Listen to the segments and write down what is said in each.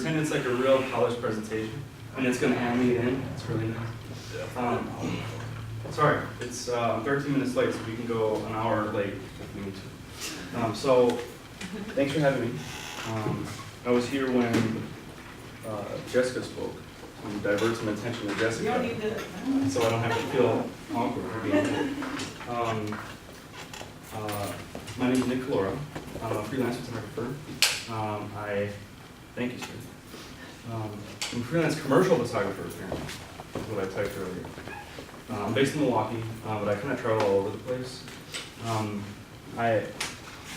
pretend it's like a real polished presentation, and it's going to hand me it in. It's really nice. Sorry, it's 13 minutes late, so we can go an hour late if we need to. So, thanks for having me. I was here when Jessica spoke, to divert some attention to Jessica, so I don't have to feel awkward for being here. My name is Collura. I'm a freelance photographer. Thank you, sir. I'm a freelance commercial photographer, apparently, is what I typed earlier. I'm based in Milwaukee, but I kind of travel all over the place. I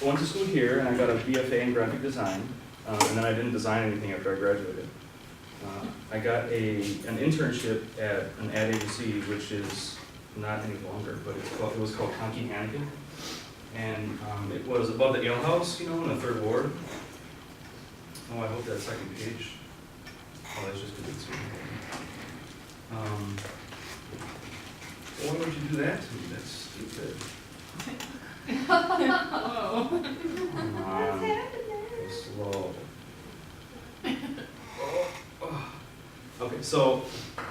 went to school here, and I got a BFA in graphic design, and then I didn't design anything after I graduated. I got an internship at an ad agency, which is not any longer, but it was called Conkey Hannigan. And it was above the ale house, you know, in the 3rd Ward. Oh, I hope that second page. Oh, that's just because it's why would you do that to me? That's stupid. Whoa. Come on. Go slow. Okay, so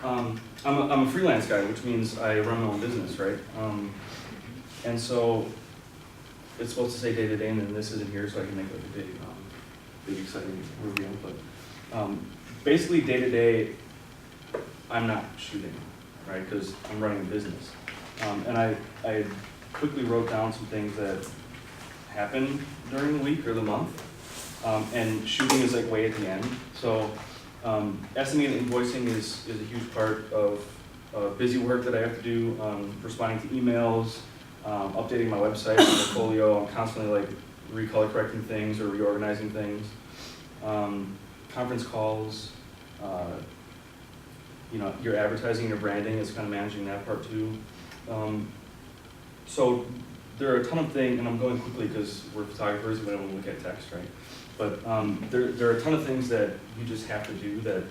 I'm a freelance guy, which means I run my own business, right? And so it's supposed to say day to day, and then this isn't here, so I can make like a big exciting reveal. But basically, day to day, I'm not shooting, right? Because I'm running a business, and I quickly wrote down some things that happen during the week or the month, and shooting is like way at the end. So estimating and invoicing is a huge part of busy work that I have to do, responding to emails, updating my website, my portfolio. I'm constantly like recolor correcting things or reorganizing things. Conference calls, you know, your advertising, your branding is kind of managing that part too. So there are a ton of things, and I'm going quickly because we're photographers and we don't look at text, right? But there are a ton of things that you just have to do that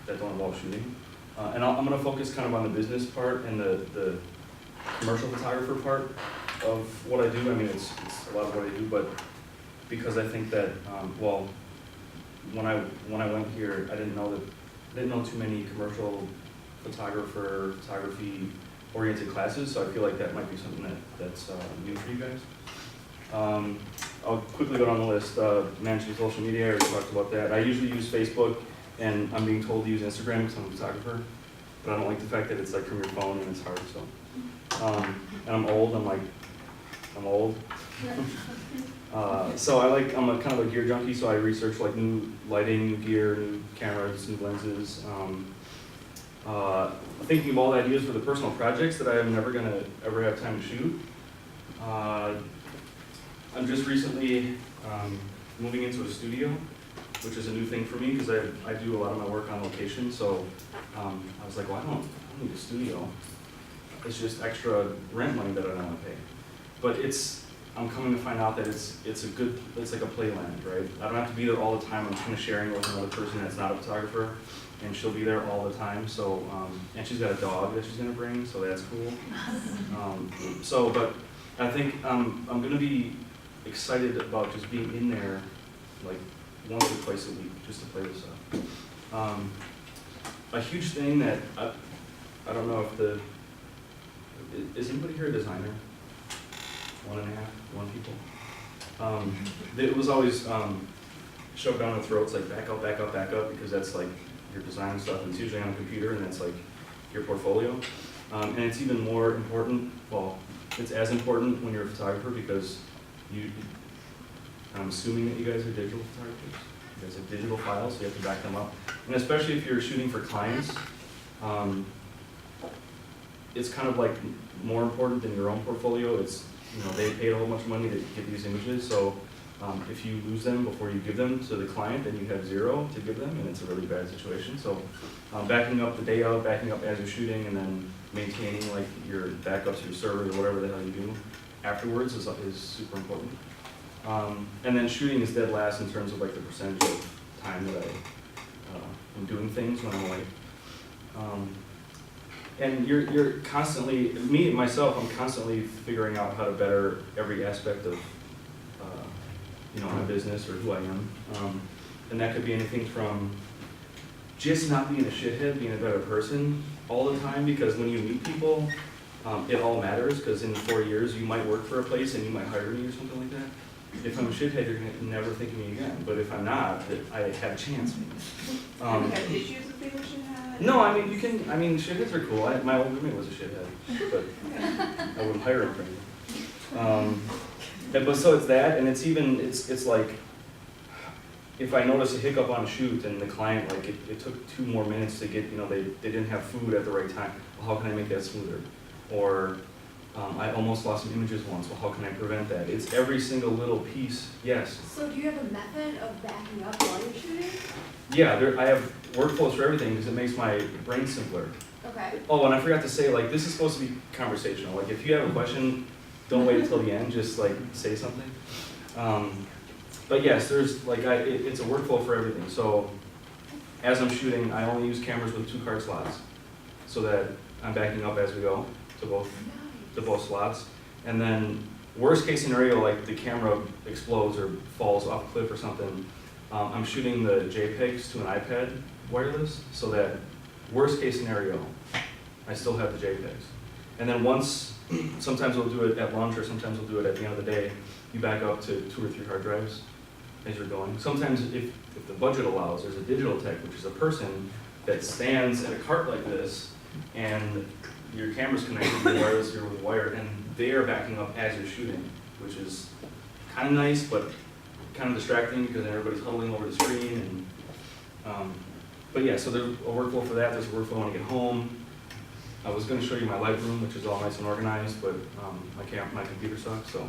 don't involve shooting. And I'm going to focus kind of on the business part and the commercial photographer part of what I do. I mean, it's a lot of what I do, but because I think that, well, when I went here, I didn't know too many commercial photography oriented classes, so I feel like that might be something that's new for you guys. I'll quickly go down the list. Managing social media, I already talked about that. I usually use Facebook, and I'm being told to use Instagram because I'm a photographer, but I don't like the fact that it's like from your phone and it's hard, so. And I'm old, I'm old. So I'm a kind of a gear junkie, so I research like new lighting, new gear, new cameras, new lenses. Thinking of all the ideas for the personal projects that I'm never gonna ever have time to shoot. I'm just recently moving into a studio, which is a new thing for me because I do a lot of my work on location. So I was like, well, I don't need a studio. It's just extra rent money that I don't want to pay. But I'm coming to find out that it's like a playland, right? I don't have to be there all the time. I'm kind of sharing it with another person that's not a photographer, and she'll be there all the time. So and she's got a dog that she's gonna bring, so that's cool. But I think I'm gonna be excited about just being in there like once or twice a week just to play this up. A huge thing that I don't know if is anybody here a designer? 1 people. It was always shoved down the throats like back up because that's like your design stuff, and it's usually on a computer, and that's like your portfolio. And it's even more important, well, it's as important when you're a photographer because I'm assuming that you guys are digital photographers. You guys have digital files, so you have to back them up. And especially if you're shooting for clients, it's kind of like more important than your own portfolio. It's, you know, they paid a whole bunch of money to get these images, so if you lose them before you give them to the client, then you have zero to give them, and it's a really bad situation. So backing up the day of, backing up as you're shooting, and then maintaining like your backups, your servers, or whatever the hell you do afterwards is super important. And then shooting is dead last in terms of like the percentage of time that I'm doing things when I'm away. And you're constantly, myself, I'm constantly figuring out how to better every aspect of my business or who I am. And that could be anything from just not being a shithead, being a better person all the time, because when you meet people, it all matters, because in 4 years, you might work for a place and you might hire me or something like that. If I'm a shithead, you're gonna never think of me again, but if I'm not, I have a chance. Have you had issues with being a shithead? No, I mean, shitheads are cool. My old roommate was a shithead, but I wouldn't hire him for anything. But so it's that, and it's like, if I notice a hiccup on a shoot and the client, like, it took 2 more minutes to get, they didn't have food at the right time, well, how can I make that smoother? Or, I almost lost some images once, well, how can I prevent that? It's every single little piece, yes. So do you have a method of backing up while you're shooting? Yeah, I have workflows for everything, because it makes my brain simpler. Okay. Oh, and I forgot to say, like, this is supposed to be conversational. Like, if you have a question, don't wait until the end, just, like, say something. But yes, there's, like, it's a workflow for everything. So, as I'm shooting, I only use cameras with 2 card slots, so that I'm backing up as we go to both slots. And then, worst case scenario, like the camera explodes or falls off a cliff or something, I'm shooting the JPEGs to an iPad wireless, so that worst case scenario, I still have the JPEGs. And then once, sometimes we'll do it at lunch, or sometimes we'll do it at the end of the day, you back up to 2 or 3 hard drives as you're going. Sometimes if the budget allows, there's a digital tech, which is a person that stands at a cart like this, and your camera's connected to the wireless here with a wire, and they are backing up as you're shooting, which is kind of nice, but kind of distracting, because everybody's huddling over the screen. And but yeah, so there's a workflow for that. There's a workflow when I get home. I was going to show you my light room, which is all nice and organized, but my computer sucks. So,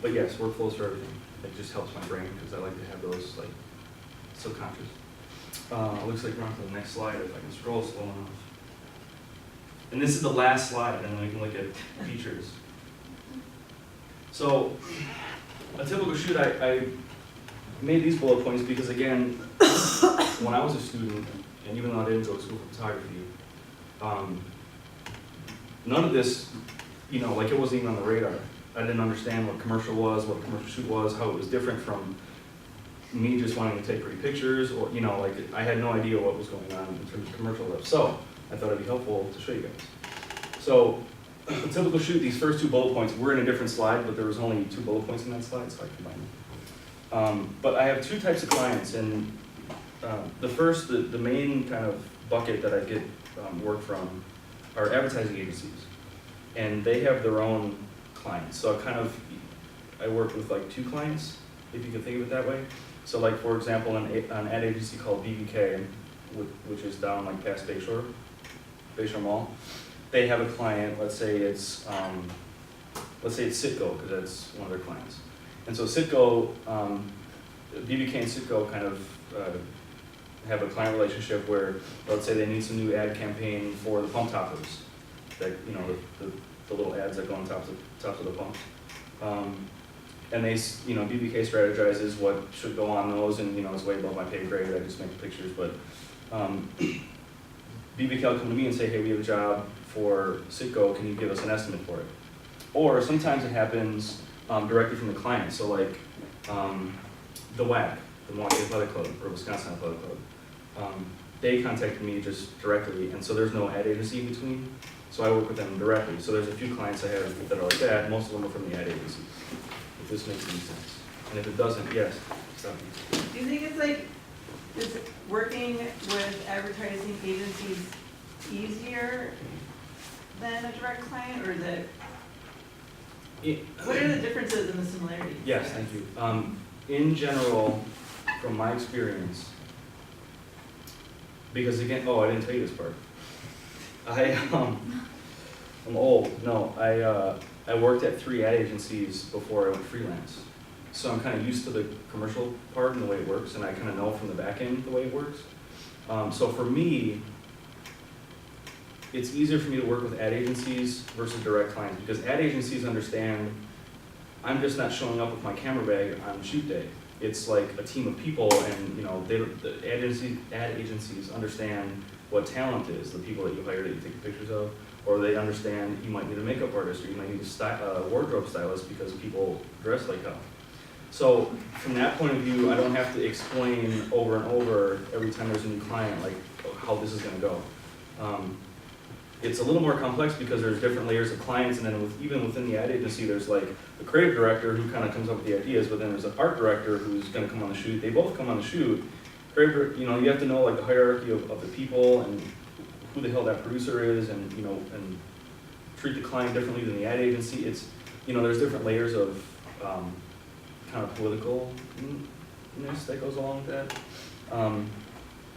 but yes, workflows for everything. It just helps my brain, because I like to have those, like, subconscious. Looks like we're on to the next slide if I can scroll slow enough. And this is the last slide, and then we can look at features. So, a typical shoot, I made these bullet points because, again, when I was a student, and even though I didn't go to school for photography, none of this, like, it wasn't even on the radar. I didn't understand what commercial was, what a commercial shoot was, how it was different from me just wanting to take pretty pictures, or, like, I had no idea what was going on in terms of commercial stuff. So, I thought it'd be helpful to show you guys. So, a typical shoot, these first 2 bullet points, we're in a different slide, but there was only 2 bullet points in that slide, so I combined them. But I have 2 types of clients, and the first, the main kind of bucket that I get work from are advertising agencies. And they have their own clients. So I work with like 2 clients, if you can think of it that way. So like, for example, an ad agency called BBK, which is down like past Bayshore Mall. They have a client, let's say it's Citgo, because that's one of their clients. And so Citgo, BBK and Citgo kind of have a client relationship where, let's say they need some new ad campaign for the pump toppers, that, the little ads that go on tops of the pump. And they, BBK strategizes what should go on those, and, it's way above my pay grade, I just make the pictures, but BBK will come to me and say, hey, we have a job for Citgo, can you give us an estimate for it? Or sometimes it happens directly from the client, so like the WAC, the Milwaukee Athletic Club, or Wisconsin Athletic Club, they contacted me just directly, and so there's no ad agency in between, so I work with them directly. So there's a few clients I have that are like that, most of them are from the ad agency, if this makes any sense. And if it doesn't, yes, stop me. Do you think it's like, is working with advertising agencies easier than a direct client, or is it, what are the differences and the similarities? Yes, thank you. In general, from my experience, because again, I didn't tell you this part. I'm old. No, I worked at 3 ad agencies before I went freelance. So I'm kind of used to the commercial part and the way it works, and I kind of know from the back end the way it works. So for me, it's easier for me to work with ad agencies versus direct clients, because ad agencies understand I'm just not showing up with my camera bag on shoot day. It's like a team of people, and the ad agencies understand what talent is, the people that you hire that you take pictures of, or they understand you might need a makeup artist, or you might need a wardrobe stylist because people dress like hell. So from that point of view, I don't have to explain over and over every time there's a new client, like how this is gonna go. It's a little more complex because there's different layers of clients, and then even within the ad agency, there's like a creative director who kind of comes up with the ideas, but then there's an art director who's gonna come on the shoot. They both come on the shoot. Creative, you know, you have to know like the hierarchy of the people and who the hell that producer is, and you know, and treat the client differently than the ad agency. It's, you know, there's different layers of kind of politicalness that goes along with that.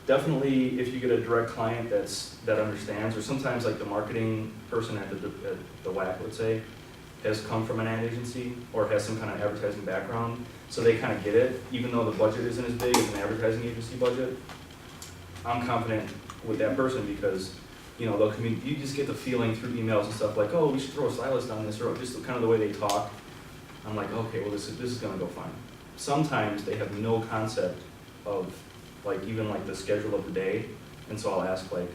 Definitely, if you get a direct client that understands, or sometimes like the marketing person at the WAC, let's say, has come from an ad agency or has some kind of advertising background, so they kind of get it, even though the budget isn't as big as an advertising agency budget. I'm confident with that person because, you know, they'll you just get the feeling through emails and stuff like, oh, we should throw a stylist on this, or just kind of the way they talk. I'm like, okay, well, this is gonna go fine. Sometimes they have no concept of like even like the schedule of the day, and so I'll ask like,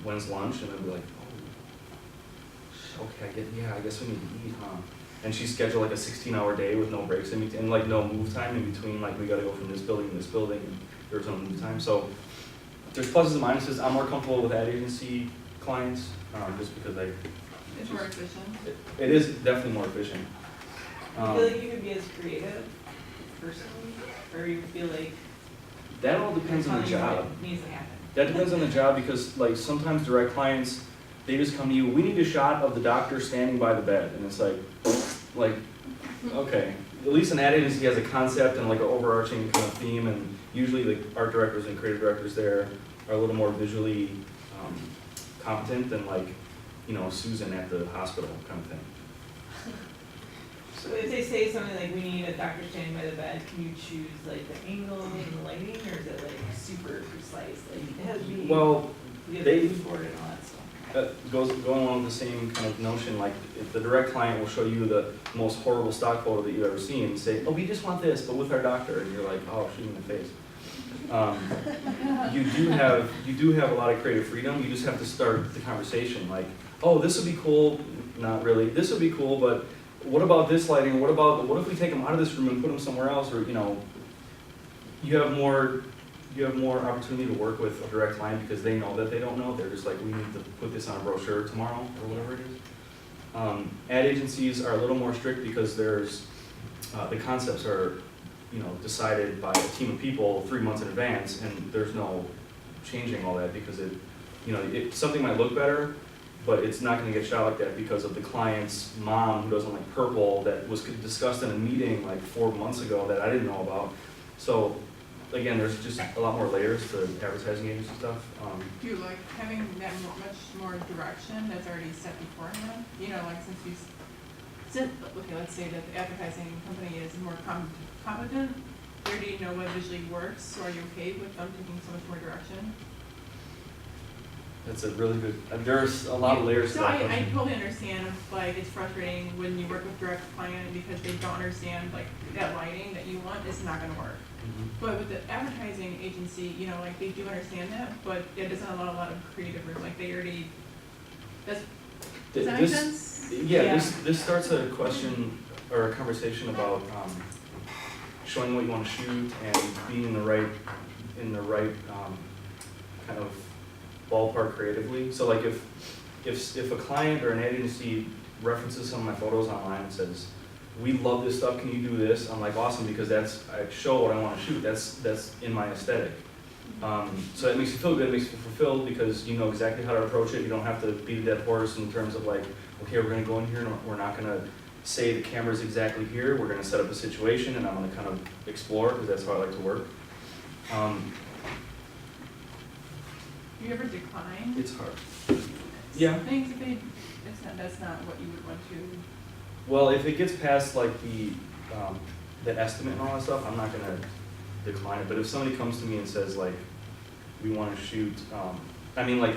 when's lunch, and they'll be like, oh, okay, I guess we need to eat, huh? And she scheduled like a 16-hour day with no breaks in between, and like no move time in between, like we gotta go from this building to this building, and there's no move time. So there's pluses and minuses. I'm more comfortable with ad agency clients, just because It's more efficient. it is definitely more efficient. I feel like you could be as creative personally, or you feel like That all depends on the telling you job. what needs to happen. That depends on the job, because like sometimes direct clients, they just come to you, we need a shot of the doctor standing by the bed, and it's like, okay. At least an ad agency has a concept and like an overarching kind of theme, and usually the art directors and creative directors there are a little more visually competent than like, you know, Susan at the hospital kind of thing. So if they say something like, we need a doctor standing by the bed, can you choose like the angle and the lighting, or is it like super precise? Like it has to be, Well, you have they- the mood board and all that stuff. going along with the same kind of notion, like if the direct client will show you the most horrible stock photo that you've ever seen and say, oh, we just want this, but with our doctor, and you're like, oh, shoot me in the face. You do have a lot of creative freedom. You just have to start the conversation like, oh, this would be cool. Not really. This would be cool, but what about this lighting? What if we take them out of this room and put them somewhere else? Or, you know, you have more opportunity to work with a direct client because they know that they don't know. They're just like, we need to put this on a brochure tomorrow or whatever it is. Ad agencies are a little more strict because there's the concepts are, you know, decided by a team of people 3 months in advance, and there's no changing all that because something might look better, but it's not going to get shot like that because of the client's mom who doesn't like purple that was discussed in a meeting like 4 months ago that I didn't know about. So again, there's just a lot more layers to advertising agency stuff. Do you like having that much more direction that's already set beforehand? You know, like okay, let's say that the advertising company is more competent, or do you know what visually works, so are you okay with them taking so much more direction? That's a really good, there's a lot of layers to So that I question. totally understand, like, it's frustrating when you work with direct client because they don't understand, like, that lighting that you want is not gonna work. Mhm. But with the advertising agency, you know, like, they do understand that, but it doesn't allow a lot of creative room, like, they already, does that make This- sense? Yeah, this starts a question or a conversation about showing what you want to shoot and being in the right kind of ballpark creatively. So like if a client or an agency references some of my photos online and says, we love this stuff, can you do this? I'm like, awesome, because I show what I want to shoot. That's in my aesthetic. So that makes you feel good, it makes you feel fulfilled because you know exactly how to approach it. You don't have to beat a dead horse in terms of like, okay, we're gonna go in here and we're not gonna say the camera's exactly here. We're gonna set up a situation and I'm gonna kind of explore because that's how I like to work. You ever decline? It's hard. Yeah. Things if that's not what you would want to. Well, if it gets past like the estimate and all that stuff, I'm not gonna decline it. But if somebody comes to me and says like, we want to shoot, I mean like,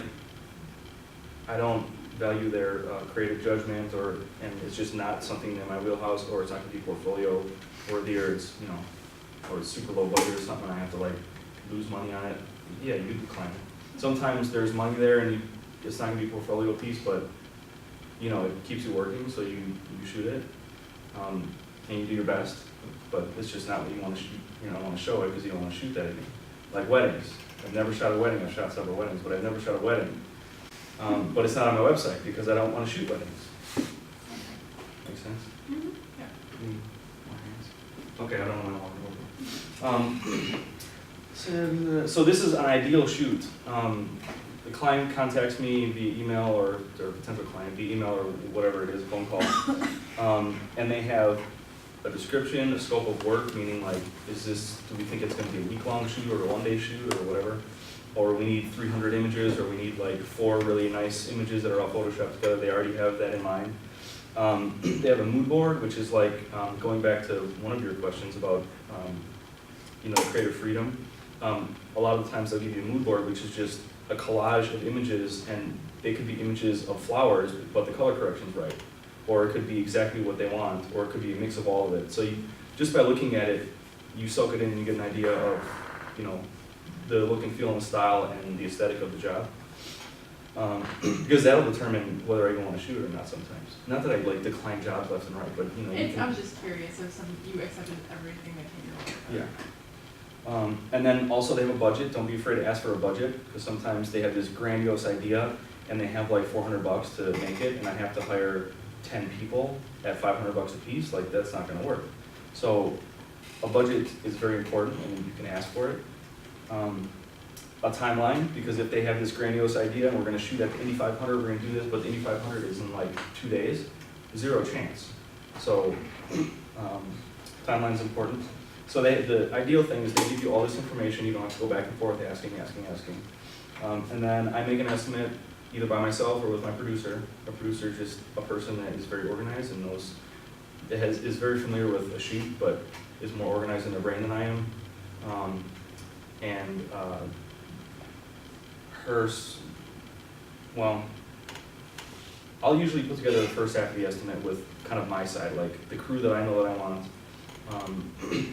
I don't value their creative judgment, and it's just not something in my wheelhouse, or it's not gonna be portfolio worthy, or it's or it's super low budget or something. I have to like lose money on it. Yeah, you decline it. Sometimes there's money there and it's not gonna be a portfolio piece, but you know, it keeps you working, so you shoot it. and you do your best, but it's just not what you want to shoot, you don't want to show it because you don't want to shoot that again. Like weddings, I've never shot a wedding, I've shot several weddings, but I've never shot a wedding. But it's not on my website because I don't want to shoot weddings. Make sense? Yeah. Okay, I don't want to walk over. So this is an ideal shoot. The client contacts me via email or potential client via email or whatever it is, a phone call. And they have a description, a scope of work, meaning like, do we think it's gonna be a week-long shoot or a one-day shoot or whatever? Or we need 300 images, or we need like 4 really nice images that are all photoshopped together. They already have that in mind. They have a mood board, which is like, going back to one of your questions about, creative freedom. A lot of the times they'll give you a mood board, which is just a collage of images, and they could be images of flowers, but the color correction's right. Or it could be exactly what they want, or it could be a mix of all of it. So just by looking at it, you soak it in and you get an idea of, the look and feel and the style and the aesthetic of the job. Because that'll determine whether I even want to shoot it or not sometimes. Not that I like decline jobs left and right, but I was just curious if you accepted everything that came your way. Yeah. And then also they have a budget. Don't be afraid to ask for a budget, because sometimes they have this grandiose idea and they have like $400 to make it, and I have to hire 10 people at $500 a piece. Like, that's not going to work. So a budget is very important, and you can ask for it. A timeline, because if they have this grandiose idea and we're going to shoot at the Indy 500, we're going to do this, but the Indy 500 is in like 2 days, zero chance. So timeline's important. So the ideal thing is they give you all this information. You don't have to go back and forth asking. And then I make an estimate either by myself or with my producer. A producer is just a person that is very organized and knows, is very familiar with a shoot, but is more organized in their brain than I am. I'll usually put together the first half of the estimate with kind of my side, like the crew that I know that I want,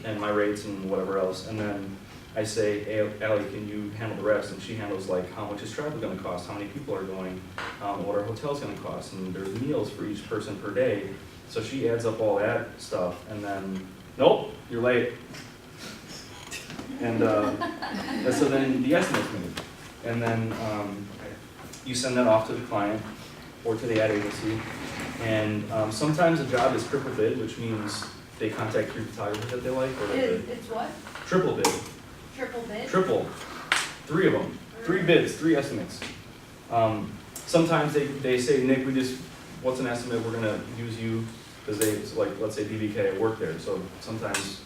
and my rates and whatever else. And then I say, hey, Allie, can you handle the rest? And she handles like, how much is travel gonna cost? How many people are going? What are hotels gonna cost? And there's meals for each person per day. So she adds up all that stuff, and then, nope, you're late. And so then the estimate's made. And then you send that off to the client or to the ad agency. And sometimes a job is triple bid, which means they contact 3 photographers that they like. Or It's what? triple bid. Triple bid? Triple. 3 of them. 3 bids, 3 estimates. Sometimes they say, Nick, what's an estimate? We're gonna use you, because it's like, let's say BBK, I work there. So sometimes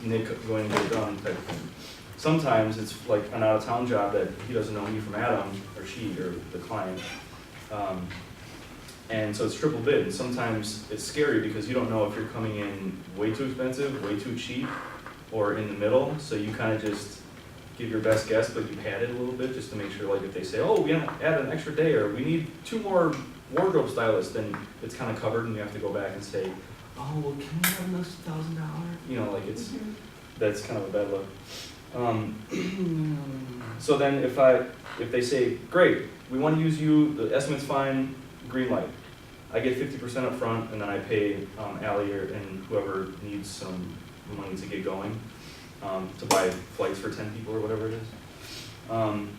Nick going to get it done type of thing. Sometimes it's like an out-of-town job that he doesn't know me from Adam, or she, or the client. And so it's triple bid. And sometimes it's scary because you don't know if you're coming in way too expensive, way too cheap, or in the middle. So you kind of just give your best guess, but you pad it a little bit just to make sure, like if they say, oh, we add an extra day, or we need 2 more wardrobe stylists, then it's kind of covered and you have to go back and say, oh, well, can we have another $1,000? Like it's, that's kind of a bad look. So then if they say, great, we want to use you, the estimate's fine, green light. I get 50% up front, and then I pay Allie and whoever needs some money to get going, to buy flights for 10 people or whatever it is.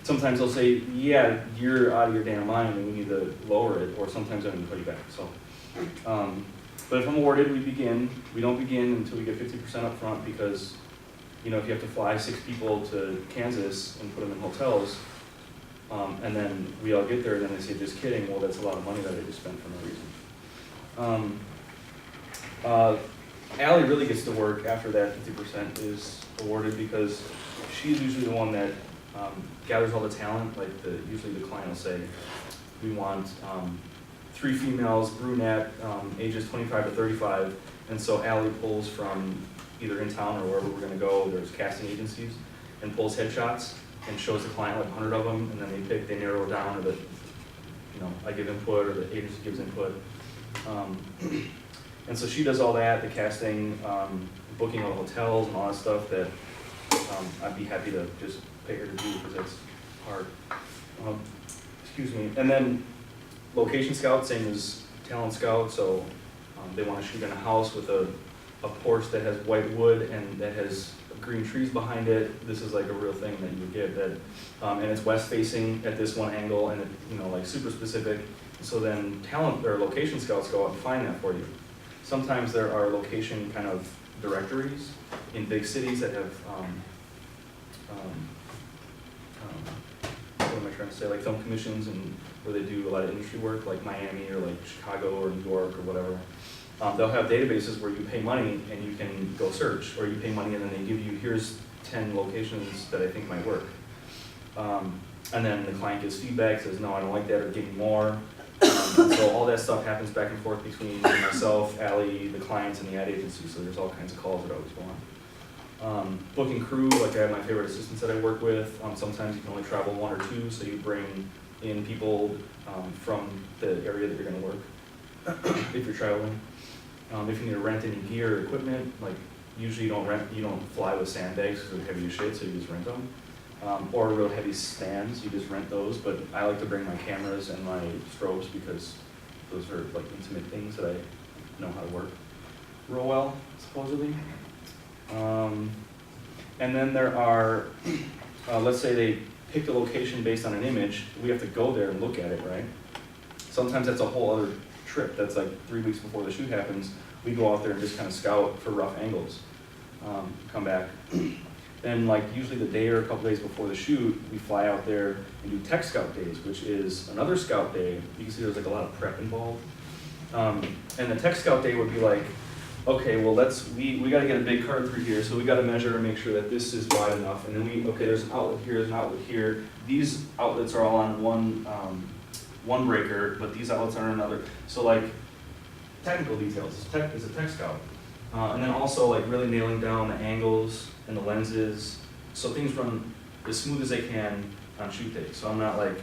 Sometimes they'll say, yeah, you're out of your damn mind and we need to lower it, or sometimes I don't put you back. So, but if I'm awarded, we don't begin until we get 50% up front, because if you have to fly 6 people to Kansas and put them in hotels, and then we all get there, and then they say, just kidding, well, that's a lot of money that I just spent for no reason. Allie really gets to work after that 50% is awarded, because she's usually the one that gathers all the talent. Like usually the client will say, we want 3 females, brunette, ages 25 to 35, and so Allie pulls from either in town or wherever we're going to go. There's casting agencies, and pulls headshots and shows the client like 100 of them, and then they narrow it down, or I give input or the agency gives input. And so she does all that, the casting, booking all the hotels and all that stuff that I'd be happy to just pay her to do, because that's hard. Excuse me. And then location scout, same as talent scout. So they want to shoot in a house with a a porch that has white wood and that has green trees behind it, this is like a real thing that you would get that, and it's west facing at this one angle and it, you know, like super specific. So then talent or location scouts go out and find that for you. Sometimes there are location kind of directories in big cities that have, what am I trying to say, like film commissions and where they do a lot of industry work, like Miami or like Chicago or New York or whatever. They'll have databases where you pay money and you can go search, or you pay money and then they give you, here's 10 locations that I think might work. And then the client gives feedback, says, no, I don't like that, or give me more. So all that stuff happens back and forth between myself, Allie, the clients, and the ad agency, so there's all kinds of calls that always go on. Booking crew, like I have my favorite assistants that I work with. Sometimes you can only travel 1 or 2, so you bring in people from the area that you're gonna work if you're traveling. If you need to rent any gear or equipment, like usually you don't fly with sandbags because they're heavy as shit, so you just rent them. Or real heavy stands, you just rent those, but I like to bring my cameras and my strobes because those are like intimate things that I know how to work real well, supposedly. And then there are, let's say they picked a location based on an image, we have to go there and look at it, right? Sometimes that's a whole other trip, that's like 3 weeks before the shoot happens, we go out there and just kind of scout for rough angles, come back. Then like usually the day or a couple days before the shoot, we fly out there and do tech scout days, which is another scout day. You can see there's like a lot of prep involved. And the tech scout day would be like, okay, well we gotta get a big card through here, so we gotta measure and make sure that this is wide enough. And then okay, there's an outlet here, there's an outlet here. These outlets are all on one breaker, but these outlets are on another. So like technical details, it's a tech scout. And then also like really nailing down the angles and the lenses, so things run as smooth as they can on shoot day. So I'm not like,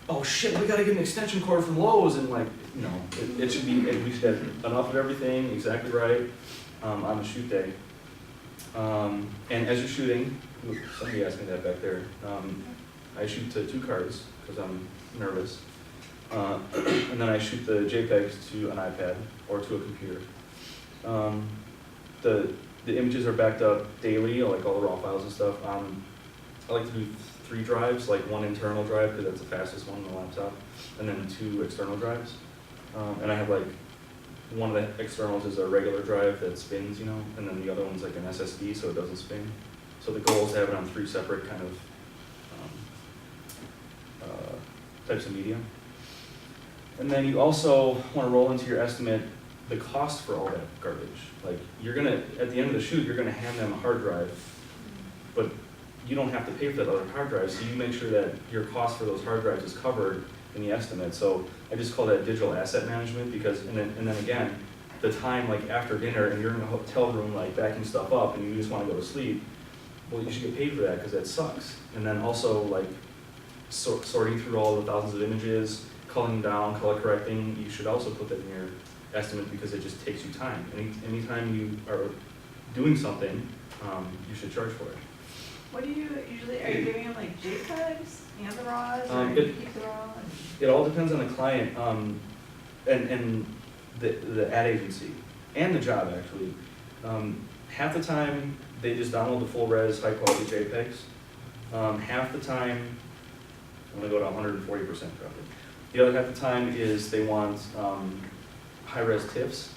oh shit, we gotta get an extension cord from Lowe's, and like, you know, it should be, we should have enough of everything exactly right on the shoot day. And as you're shooting, somebody asked me that back there, I shoot to 2 cards because I'm nervous. And then I shoot the JPEGs to an iPad or to a computer. The images are backed up daily, like all the raw files and stuff. I like to do 3 drives, like 1 internal drive because that's the fastest one on the laptop, and then 2 external drives. And I have like, one of the externals is a regular drive that spins, you know, and then the other one's like an SSD so it doesn't spin. So the goal is to have it on 3 separate kind of types of media. And then you also want to roll into your estimate the cost for all that garbage. Like you're gonna, at the end of the shoot, you're gonna hand them a hard drive, but you don't have to pay for that other hard drive, so you make sure that your cost for those hard drives is covered in the estimate. So I just call that digital asset management because, and then again, the time like after dinner and you're in a hotel room like backing stuff up and you just want to go to sleep, well you should get paid for that because that sucks. And then also like sorting through all the thousands of images, culling down, color correcting, you should also put that in your estimate because it just takes you time. Anytime you are doing something, you should charge for it. What do you usually, are you giving them like JPEGs and the RAWs, or do you keep the RAW? It all depends on the client and the ad agency and the job actually. Half the time they just download the full res high quality JPEGs. Half the time, I'm gonna go to 140% probably. The other half the time is they want high res TIFFs.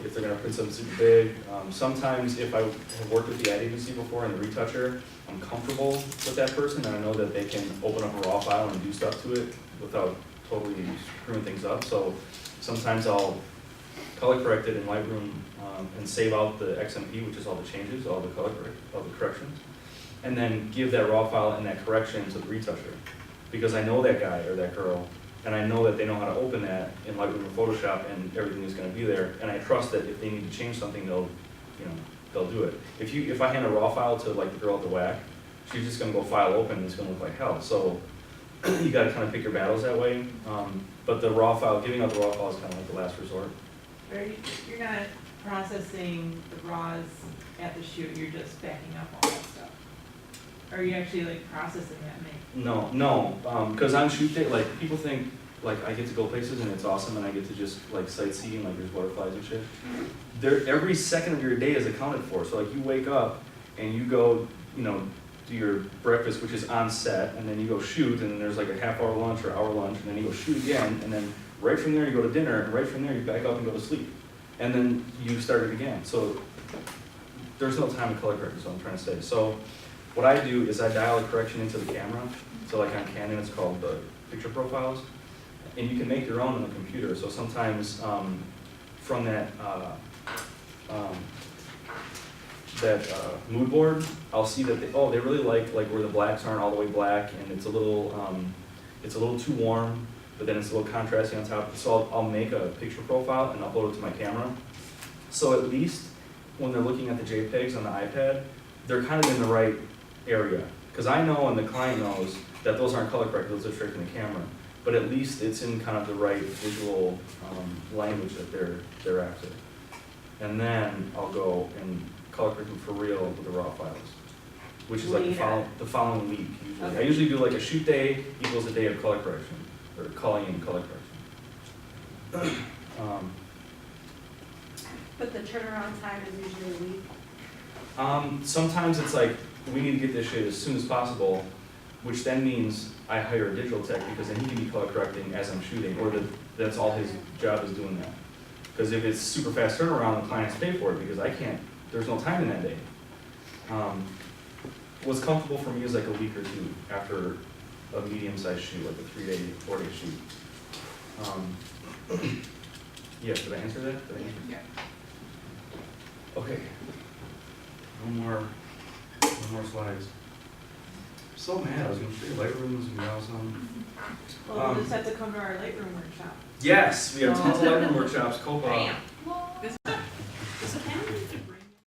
If they're gonna print something super big. Sometimes if I have worked with the ad agency before and the retoucher, I'm comfortable with that person and I know that they can open up a raw file and do stuff to it without totally screwing things up. So sometimes I'll color correct it in Lightroom and save out the XMP, which is all the changes, all the corrections, and then give that raw file and that correction to the retoucher. Because I know that guy or that girl, and I know that they know how to open that in Lightroom or Photoshop, and everything is going to be there. And I trust that if they need to change something, they'll do it. If I hand a raw file to like the girl at the WAC, she's just going to go file open, and it's going to look like hell. So you got to kind of pick your battles that way. But the raw file, giving out the raw file is kind of like the last resort. You're not processing the RAWs at the shoot. You're just backing up all that stuff. Or are you actually like processing that? No, because on shoot day, like people think like, I get to go places and it's awesome, and I get to just, like, sightsee, and, like, there's butterflies and shit. Every second of your day is accounted for, so, like, you wake up, and you go, you know, do your breakfast, which is on set, and then you go shoot, and then there's like a half-hour lunch or hour lunch, and then you go shoot again, and then right from there you go to dinner, and right from there you back up and go to sleep. And then you start it again, so there's no time to color correct, is what I'm trying to say. So what I do is I dial a correction into the camera, so like on Canon it's called the picture profiles, and you can make your own on the computer, so sometimes from that mood board, I'll see that they really like where the blacks aren't all the way black, and it's a little too warm, but then it's a little contrasty on top. So I'll make a picture profile and upload it to my camera. So at least when they're looking at the JPEGs on the iPad, they're kind of in the right area. Because I know and the client knows that those aren't color corrected, those are straight from the camera. But at least it's in kind of the right visual language that they're after. And then I'll go and color correct them for real with the raw files, which is like the following week usually. Okay. I usually do like a shoot day equals a day of color correction, or calling in color correction. But the turnaround time is usually a week. Sometimes it's like, we need to get this shit as soon as possible, which then means I hire a digital tech, because then he can be color correcting as I'm shooting, or that's all his job is, doing that. Because if it's super fast turnaround, the clients pay for it, because I can't, there's no time in that day. What's comfortable for me is like a week or two after a medium-sized shoot, like a 3-day, 4-day shoot. Yeah, did I answer that? Did I answer? Yeah. Okay. No more slides. I'm so mad, I was gonna show you Lightroom, was gonna be awesome. Well, we'll just have to come to our Lightroom workshop. Yes, we have tons of Lightroom workshops, Copa. Bam. Well,